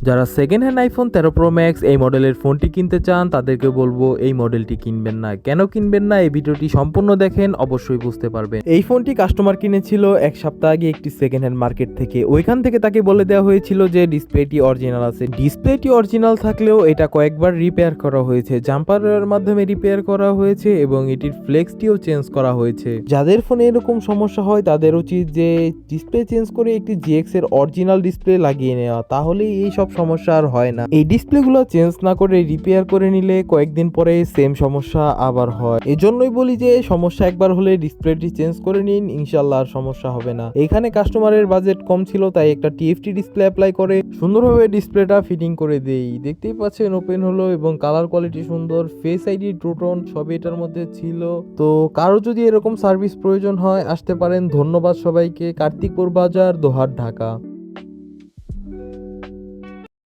যারা second hand iPhone 13 pro max এই মডেলের ফোনটি কিনতে চান তাদেরকে বলবো এই মডেলটি কিনবেন না। কেন কিনবেন না এই ভিডিওটি সম্পূর্ণ দেখেন, অবশ্যই বুঝতে পারবেন। এই ফোনটি কাস্টমার কিনেছিল এক সপ্তাহ আগে একটি সেকেন্ড হ্যান্ড মার্কেট থেকে। ওইখান থেকে তাকে বলে দেওয়া হয়েছিল যে ডিসপ্লেটি অরিজিনাল আছে। ডিসপ্লেটি অরিজিনাল থাকলেও এটা কয়েকবার রিপেয়ার করা হয়েছে, জাম্পারের মাধ্যমে রিপেয়ার করা হয়েছে এবং এটির ফ্লেক্সটিও চেঞ্জ করা হয়েছে। যাদের ফোনে এরকম সমস্যা হয় তাদের উচিত যে ডিসপ্লে চেঞ্জ করে একটি জিএক্স এর অরিজিনাল ডিসপ্লে লাগিয়ে নেওয়া, তাহলেই এই সব সমস্যা আর হয় না। এই ডিসপ্লেগুলো চেঞ্জ না করে রিপেয়ার করে নিলে কয়েকদিন পরে সেম সমস্যা আবার হয়। এজন্যই বলি যে সমস্যা একবার হলে ডিসপ্লেটি চেঞ্জ করে নিন, ইনশাল্লাহ আর সমস্যা হবে না। এখানে কাস্টমারের বাজেট কম ছিল তাই একটা টিএফটি ডিসপ্লে অ্যাপ্লাই করে সুন্দরভাবে ডিসপ্লেটা ফিটিং করে দেই। দেখতেই পাচ্ছেন ওপেন হলো এবং কালার কোয়ালিটি সুন্দর, ফেস আইডি ট্রুটোন সবই এটার মধ্যে ছিল। তো কারো যদি এরকম সার্ভিস প্রয়োজন হয় আসতে পারেন। ধন্যবাদ সবাইকে। কার্তিকপুর বাজার, দোহার, ঢাকা।